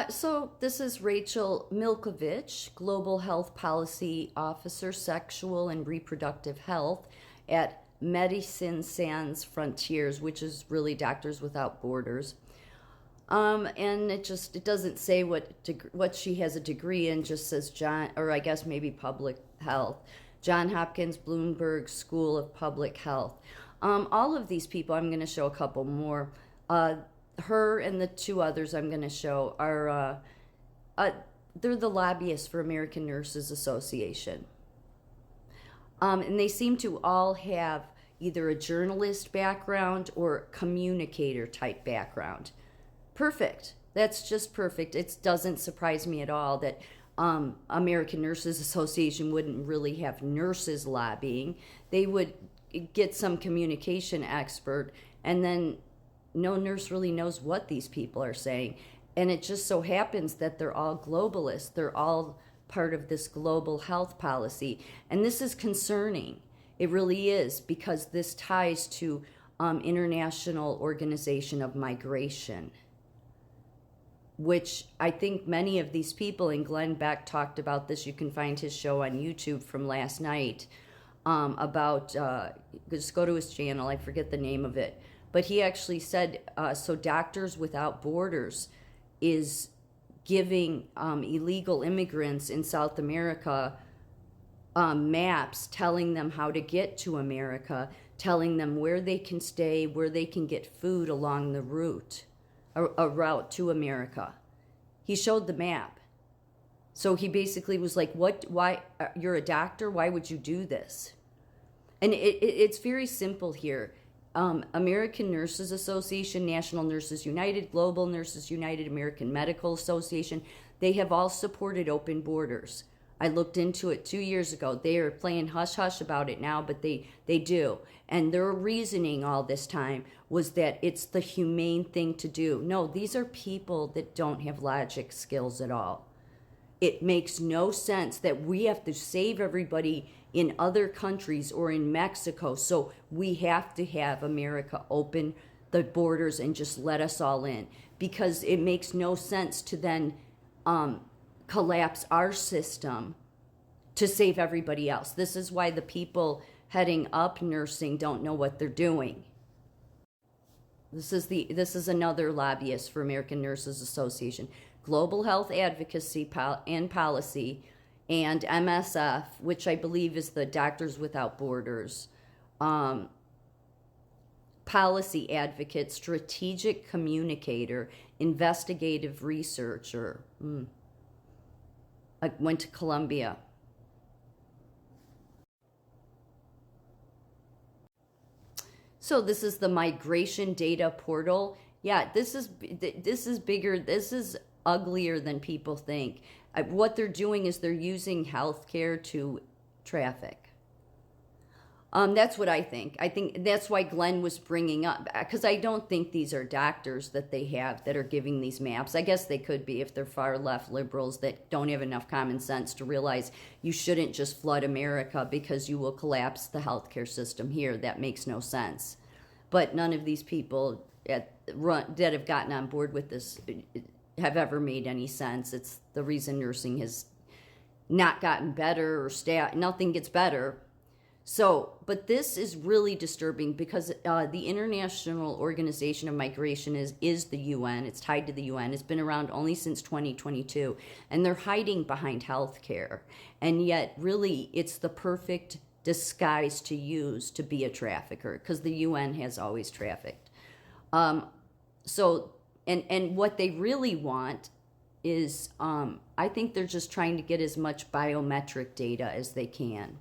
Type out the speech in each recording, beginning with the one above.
So this is Rachel Milkovich, Global Health Policy Officer, Sexual and Reproductive Health at Medicine Sans Frontiers, which is really Doctors Without Borders. And it doesn't say what she has a degree in, just says John, or I guess maybe public health. John Hopkins Bloomberg School of Public Health. All of these people, I'm going to show a couple more. Her and the two others I'm going to show are they're the lobbyists for American Nurses Association. And they seem to all have either a journalist background or communicator type background. Perfect. That's just perfect. It doesn't surprise me at all that American Nurses Association wouldn't really have nurses lobbying. They would get some communication expert, and then no nurse really knows what these people are saying. And it just so happens that they're all globalists. They're all part of this global health policy. And this is concerning. It really is, because this ties to International Organization of Migration, which I think many of these people, and Glenn Beck talked about this. You can find his show on YouTube from last night about, just go to his channel, I forget the name of it. But he actually said, so Doctors Without Borders is giving illegal immigrants in South America maps telling them how to get to America, telling them where they can stay, where they can get food along the route, a route to America. He showed the map. So he basically was like, why, you're a doctor, why would you do this? And it's very simple here. American Nurses Association, National Nurses United, Global Nurses United, American Medical Association, they have all supported open borders. I looked into it 2 years ago. They are playing hush-hush about it now, but they do. And their reasoning all this time was that it's the humane thing to do. No, these are people that don't have logic skills at all. It makes no sense that we have to save everybody in other countries or in Mexico, so we have to have America open the borders and just let us all in, because it makes no sense to then collapse our system to save everybody else. This is why the people heading up nursing don't know what they're doing. This is another lobbyist for American Nurses Association, Global Health Advocacy and Policy, and MSF, which I believe is the Doctors Without Borders, policy advocate, strategic communicator, investigative researcher. I went to Columbia. So this is the migration data portal. Yeah, this is bigger. This is uglier than people think. What they're doing is they're using healthcare to traffic. That's what I think. I think that's why Glenn was bringing up, because I don't think these are doctors that they have that are giving these maps. I guess they could be if they're far left liberals that don't have enough common sense to realize you shouldn't just flood America because you will collapse the healthcare system here. That makes no sense. But none of these people that have gotten on board with this have ever made any sense. It's the reason nursing has not gotten better, or nothing gets better. So, but this is really disturbing because the International Organization of Migration is the UN. It's tied to the UN. It's been around only since 2022, and they're hiding behind healthcare. And yet, really, it's the perfect disguise to use to be a trafficker, because the UN has always trafficked. And what they really want is, I think they're just trying to get as much biometric data as they can.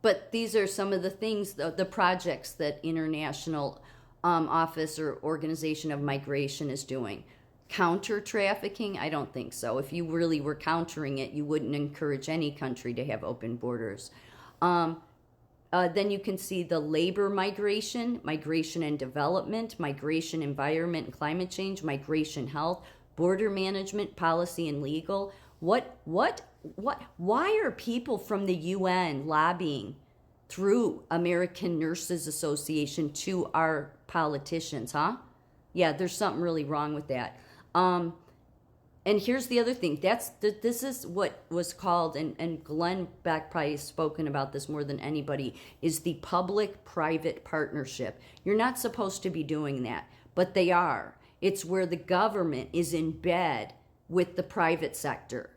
But these are some of the things, the projects that International Office or Organization of Migration is doing. Counter trafficking? I don't think so. If you really were countering it, you wouldn't encourage any country to have open borders. Then you can see the labor migration, migration and development, migration, environment and climate change, migration, health, border management, policy and legal. Why are people from the UN lobbying through American Nurses Association to our politicians, huh? Yeah, there's something really wrong with that. And here's the other thing. This is what was called, and Glenn Beck probably has spoken about this more than anybody, is the public-private partnership. You're not supposed to be doing that, but they are. It's where the government is in bed with the private sector.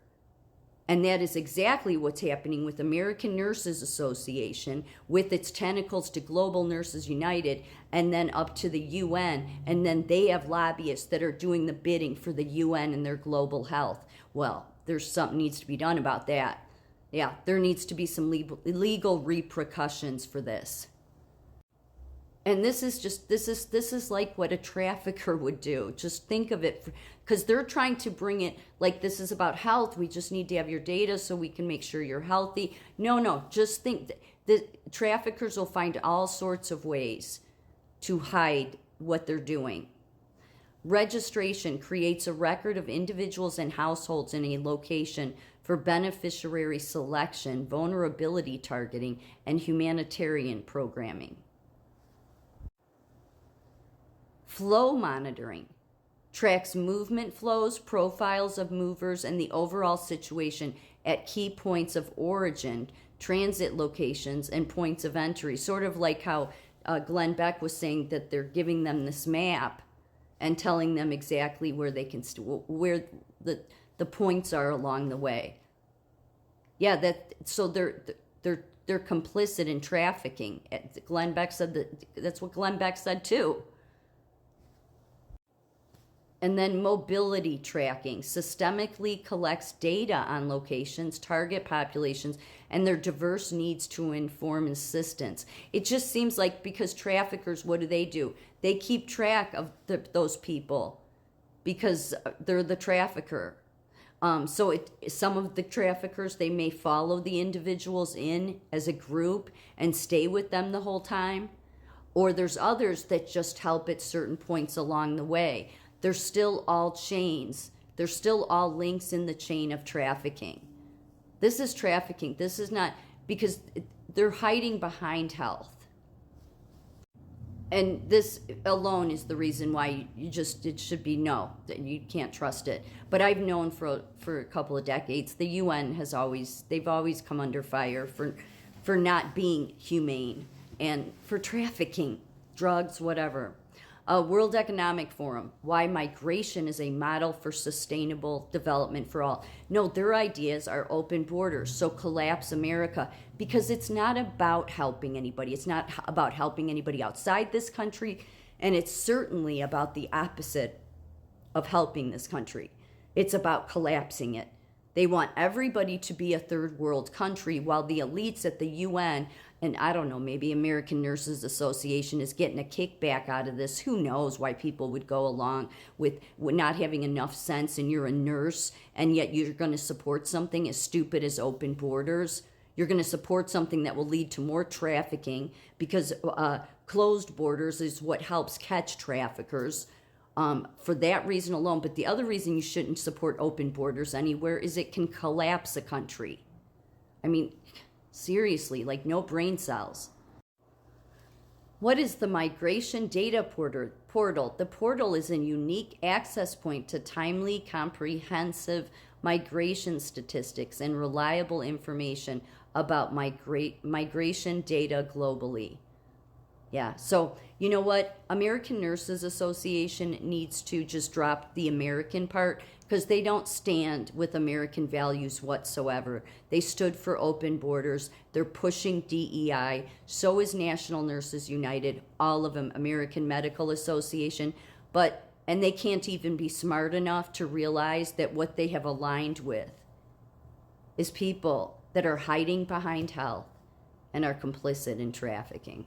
And that is exactly what's happening with American Nurses Association, with its tentacles to Global Nurses United, and then up to the UN. And then they have lobbyists that are doing the bidding for the UN and their global health. Well, there's something needs to be done about that. Yeah, there needs to be some legal repercussions for this. And this is like what a trafficker would do. Just think of it, because they're trying to bring it like this is about health. We just need to have your data so we can make sure you're healthy. No, just think that traffickers will find all sorts of ways to hide what they're doing. Registration creates a record of individuals and households in a location for beneficiary selection, vulnerability targeting, and humanitarian programming. Flow monitoring tracks movement flows, profiles of movers, and the overall situation at key points of origin, transit locations, and points of entry. Sort of like how Glenn Beck was saying that they're giving them this map and telling them exactly where they can where the points are along the way. Yeah, so they're complicit in trafficking. Glenn Beck said that's what Glenn Beck said too. And then mobility tracking systemically collects data on locations, target populations, and their diverse needs to inform assistance. It just seems like, because traffickers, what do? They keep track of those people because they're the trafficker. Some of the traffickers, they may follow the individuals in as a group and stay with them the whole time. Or there's others that just help at certain points along the way. They're still all chains. They're still all links in the chain of trafficking. This is trafficking. This is not, because they're hiding behind health. And this alone is the reason why it should be no, that you can't trust it. But I've known for a couple of decades, the UN they've always come under fire for not being humane and for trafficking, drugs, whatever. World Economic Forum, why migration is a model for sustainable development for all. No, their ideas are open borders, so collapse America, because it's not about helping anybody. It's not about helping anybody outside this country, and it's certainly about the opposite of helping this country. It's about collapsing it. They want everybody to be a third world country, while the elites at the UN, and I don't know, maybe American Nurses Association is getting a kickback out of this. Who knows why people would go along with not having enough sense, and you're a nurse, and yet you're going to support something as stupid as open borders. You're going to support something that will lead to more trafficking, because closed borders is what helps catch traffickers. For that reason alone. But the other reason you shouldn't support open borders anywhere is it can collapse a country. I mean, seriously, like no brain cells. What is the Migration Data Portal? The portal is a unique access point to timely, comprehensive migration statistics and reliable information about migration data globally. Yeah, so you know what? American Nurses Association needs to just drop the American part, because they don't stand with American values whatsoever. They stood for open borders. They're pushing DEI. So is National Nurses United, all of them, American Medical Association. And they can't even be smart enough to realize that what they have aligned with is people that are hiding behind health and are complicit in trafficking.